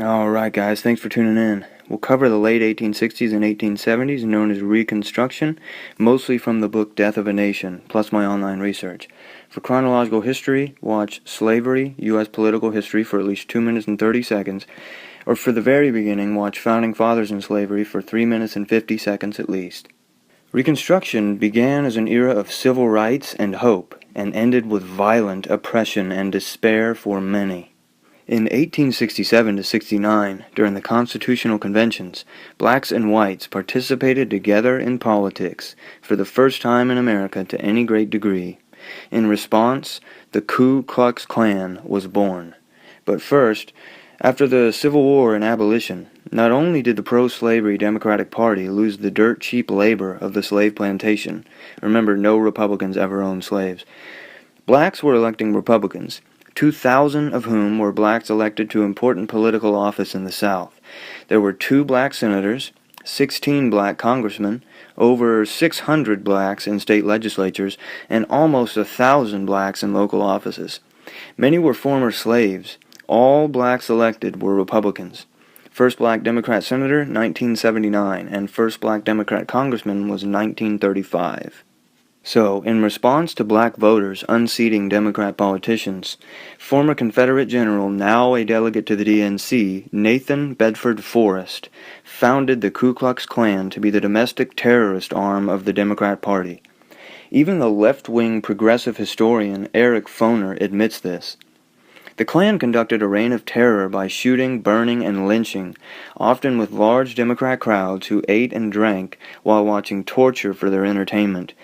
Alright guys, thanks for tuning in. We'll cover the late 1860s and 1870s, known as Reconstruction, mostly from the book Death of a Nation, plus my online research. For chronological history, watch Slavery, U.S. Political History for at least 2 minutes and 30 seconds, or for the very beginning, watch Founding Fathers in Slavery for 3 minutes and 50 seconds at least. Reconstruction began as an era of civil rights and hope, and ended with violent oppression and despair for many. In 1867 to 69, during the Constitutional Conventions, blacks and whites participated together in politics for the first time in America to any great degree. In response, the Ku Klux Klan was born. But first, after the Civil War and abolition, not only did the pro-slavery Democratic Party lose the dirt-cheap labor of the slave plantation — remember, no Republicans ever owned slaves — blacks were electing Republicans, 2,000 of whom were blacks elected to important political office in the South. There were 2 black senators, 16 black congressmen, over 600 blacks in state legislatures, and almost 1,000 blacks in local offices. Many were former slaves. All blacks elected were Republicans. First black Democrat senator, 1979, and first black Democrat congressman was 1935. So, in response to black voters unseating Democrat politicians, former Confederate general, now a delegate to the DNC, Nathan Bedford Forrest, founded the Ku Klux Klan to be the domestic terrorist arm of the Democrat Party. Even the left-wing progressive historian Eric Foner admits this. The Klan conducted a reign of terror by shooting, burning, and lynching, often with large Democrat crowds who ate and drank while watching torture for their entertainment.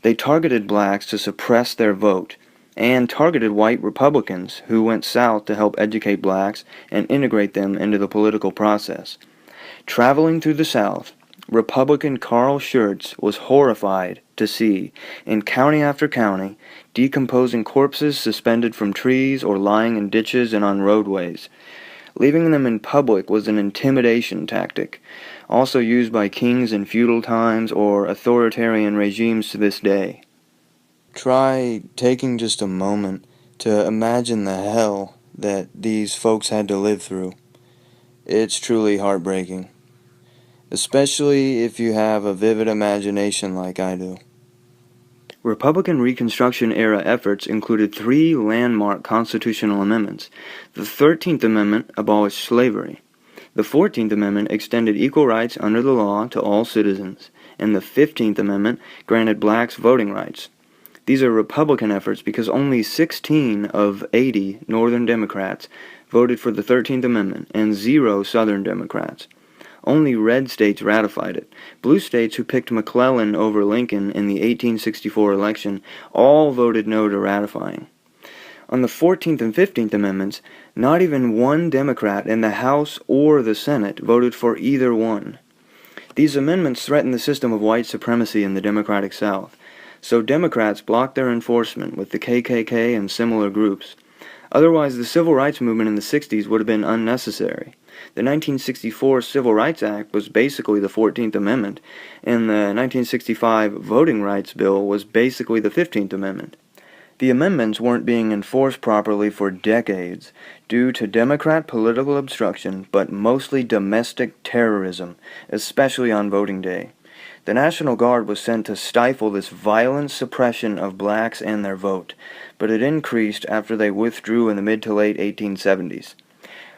They targeted blacks to suppress their vote, and targeted white Republicans who went south to help educate blacks and integrate them into the political process. Traveling through the South, Republican Carl Schurz was horrified to see, in county after county, decomposing corpses suspended from trees or lying in ditches and on roadways. Leaving them in public was an intimidation tactic, also used by kings in feudal times or authoritarian regimes to this day. Try taking just a moment to imagine the hell that these folks had to live through. It's truly heartbreaking, especially if you have a vivid imagination like I do. Republican Reconstruction-era efforts included 3 landmark constitutional amendments. The 13th Amendment abolished slavery. The 14th Amendment extended equal rights under the law to all citizens, and the 15th Amendment granted blacks voting rights. These are Republican efforts because only 16 of 80 Northern Democrats voted for the 13th Amendment, and 0 Southern Democrats. Only red states ratified it. Blue states who picked McClellan over Lincoln in the 1864 election all voted no to ratifying. On the 14th and 15th Amendments, not even one Democrat in the House or the Senate voted for either one. These amendments threatened the system of white supremacy in the Democratic South, so Democrats blocked their enforcement with the KKK and similar groups. Otherwise, the civil rights movement in the 60s would have been unnecessary. The 1964 Civil Rights Act was basically the 14th Amendment, and the 1965 Voting Rights Bill was basically the 15th Amendment. The amendments weren't being enforced properly for decades due to Democrat political obstruction, but mostly domestic terrorism, especially on voting day. The National Guard was sent to stifle this violent suppression of blacks and their vote, but it increased after they withdrew in the mid to late 1870s.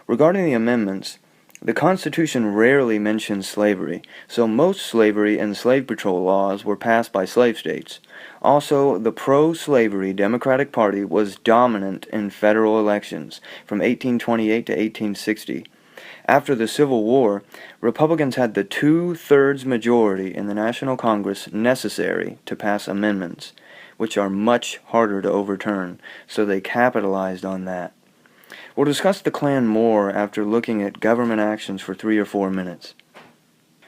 Regarding the amendments, the Constitution rarely mentions slavery, so most slavery and slave patrol laws were passed by slave states. Also, the pro-slavery Democratic Party was dominant in federal elections from 1828 to 1860. After the Civil War, Republicans had the 2/3 majority in the National Congress necessary to pass amendments, which are much harder to overturn, so they capitalized on that. We'll discuss the Klan more after looking at government actions for 3 or 4 minutes.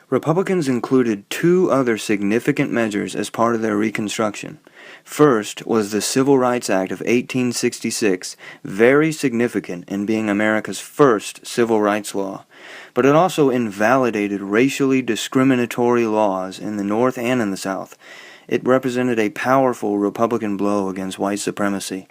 Republicans included 2 other significant measures as part of their Reconstruction. First was the Civil Rights Act of 1866, very significant in being America's first civil rights law, but it also invalidated racially discriminatory laws in the North and in the South. It represented a powerful Republican blow against white supremacy.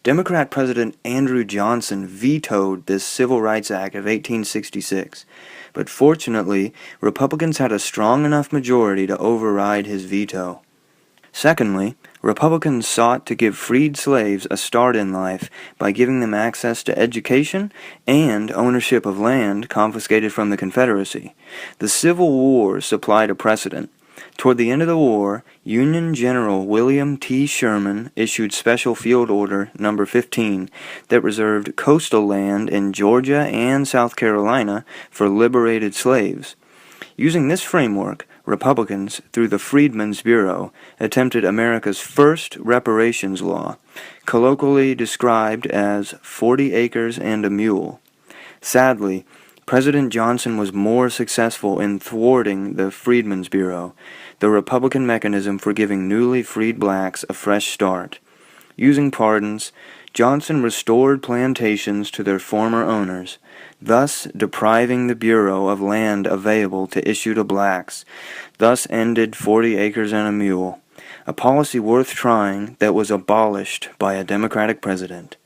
Democrat President Andrew Johnson vetoed this Civil Rights Act of 1866, but fortunately, Republicans had a strong enough majority to override his veto. Secondly, Republicans sought to give freed slaves a start in life by giving them access to education and ownership of land confiscated from the Confederacy. The Civil War supplied a precedent. Toward the end of the war, Union General William T. Sherman issued Special Field Order No. 15 that reserved coastal land in Georgia and South Carolina for liberated slaves. Using this framework, Republicans, through the Freedmen's Bureau, attempted America's first reparations law, colloquially described as 40 acres and a mule. Sadly, President Johnson was more successful in thwarting the Freedmen's Bureau, the Republican mechanism for giving newly freed blacks a fresh start. Using pardons, Johnson restored plantations to their former owners, thus depriving the Bureau of land available to issue to blacks, thus ended 40 acres and a mule, a policy worth trying that was abolished by a Democratic president.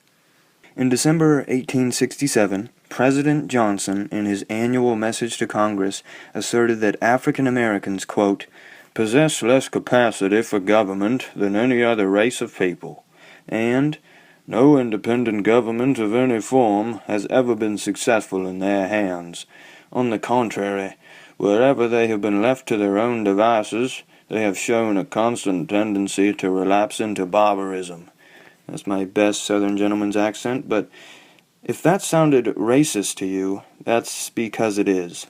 In December 1867, President Johnson, in his annual message to Congress, asserted that African Americans, quote, possess less capacity for government than any other race of people, and no independent government of any form has ever been successful in their hands. On the contrary, wherever they have been left to their own devices, they have shown a constant tendency to relapse into barbarism. That's my best Southern gentleman's accent, but if that sounded racist to you, that's because it is.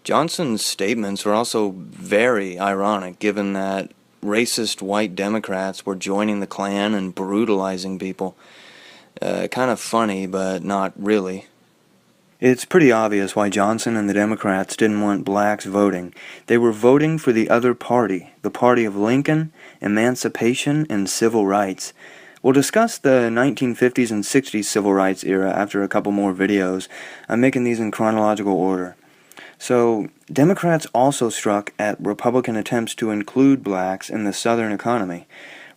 Johnson's statements were also very ironic, given that racist white Democrats were joining the Klan and brutalizing people. Kind of funny, but not really. It's pretty obvious why Johnson and the Democrats didn't want blacks voting. They were voting for the other party, the party of Lincoln, emancipation, and civil rights. We'll discuss the 1950s and 60s civil rights era after a couple more videos. I'm making these in chronological order. So, Democrats also struck at Republican attempts to include blacks in the Southern economy.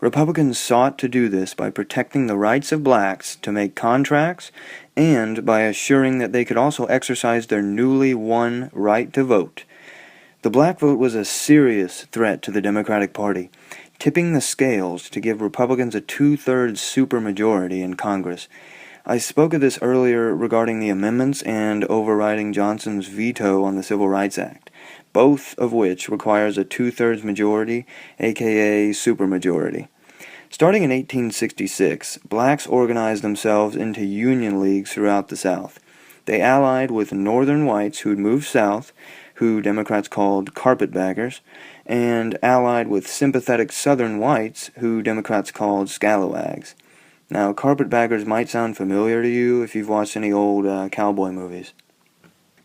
Republicans sought to do this by protecting the rights of blacks to make contracts and by assuring that they could also exercise their newly won right to vote. The black vote was a serious threat to the Democratic Party, tipping the scales to give Republicans a two-thirds supermajority in Congress. I spoke of this earlier regarding the amendments and overriding Johnson's veto on the Civil Rights Act, both of which requires a two-thirds majority, aka supermajority. Starting in 1866, blacks organized themselves into union leagues throughout the South. They allied with northern whites who'd moved south, who Democrats called carpetbaggers, and allied with sympathetic southern whites, who Democrats called scalawags. Now, carpetbaggers might sound familiar to you if you've watched any old cowboy movies.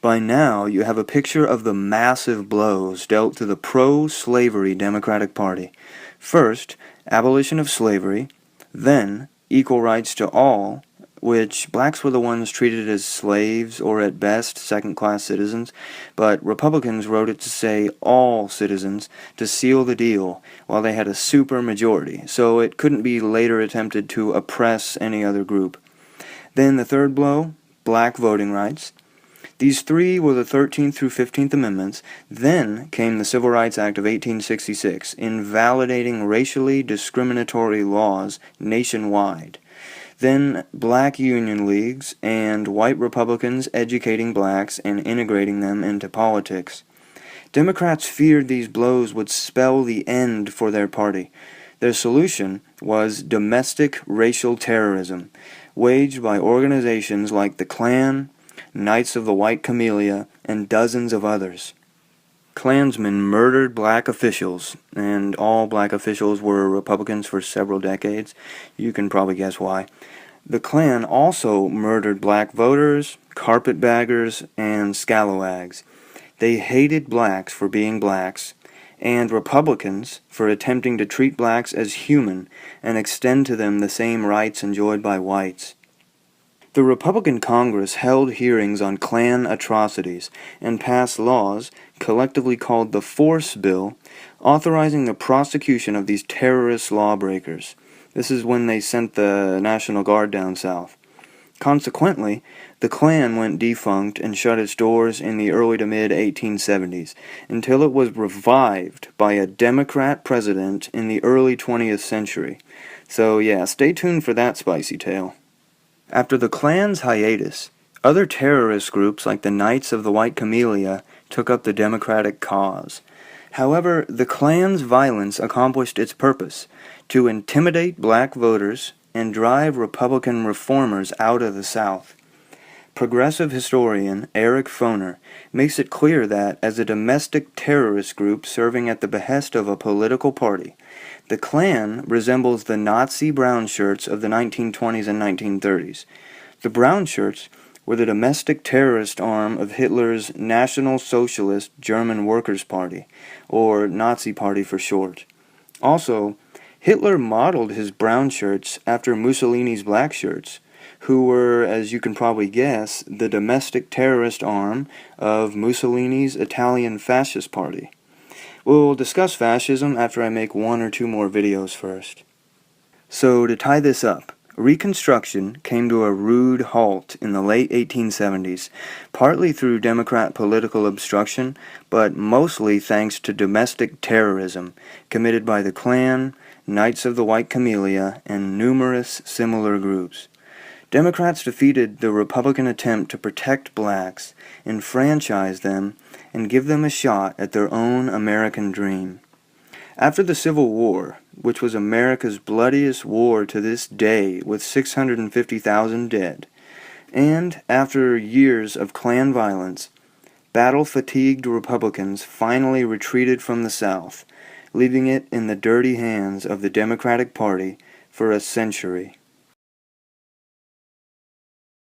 By now, you have a picture of the massive blows dealt to the pro-slavery Democratic Party. First, abolition of slavery, then equal rights to all, which blacks were the ones treated as slaves or at best second-class citizens, but Republicans wrote it to say all citizens to seal the deal, while they had a supermajority, so it couldn't be later attempted to oppress any other group. Then the third blow, black voting rights. These three were the 13th through 15th Amendments. Then came the Civil Rights Act of 1866, invalidating racially discriminatory laws nationwide. Then black union leagues and white Republicans educating blacks and integrating them into politics. Democrats feared these blows would spell the end for their party. Their solution was domestic racial terrorism, waged by organizations like the Klan, Knights of the White Camelia, and dozens of others. Klansmen murdered black officials, and all black officials were Republicans for several decades. You can probably guess why. The Klan also murdered black voters, carpetbaggers, and scalawags. They hated blacks for being blacks, and Republicans for attempting to treat blacks as human and extend to them the same rights enjoyed by whites. The Republican Congress held hearings on Klan atrocities and passed laws, collectively called the Force Bill, authorizing the prosecution of these terrorist lawbreakers. This is when they sent the National Guard down south. Consequently, the Klan went defunct and shut its doors in the early to mid-1870s, until it was revived by a Democrat president in the early 20th century. So yeah, stay tuned for that spicy tale. After the Klan's hiatus, other terrorist groups like the Knights of the White Camelia took up the Democratic cause. However, the Klan's violence accomplished its purpose, to intimidate black voters and drive Republican reformers out of the South. Progressive historian Eric Foner makes it clear that, as a domestic terrorist group serving at the behest of a political party, the Klan resembles the Nazi brown shirts of the 1920s and 1930s. The brown shirts were the domestic terrorist arm of Hitler's National Socialist German Workers' Party, or Nazi Party for short. Also, Hitler modeled his brown shirts after Mussolini's black shirts, who were, as you can probably guess, the domestic terrorist arm of Mussolini's Italian Fascist Party. We'll discuss fascism after I make one or two more videos first. So, to tie this up, Reconstruction came to a rude halt in the late 1870s, partly through Democrat political obstruction, but mostly thanks to domestic terrorism committed by the Klan, Knights of the White Camelia, and numerous similar groups. Democrats defeated the Republican attempt to protect blacks, enfranchise them, and give them a shot at their own American dream. After the Civil War, which was America's bloodiest war to this day with 650,000 dead, and after years of Klan violence, battle-fatigued Republicans finally retreated from the South, leaving it in the dirty hands of the Democratic Party for a century.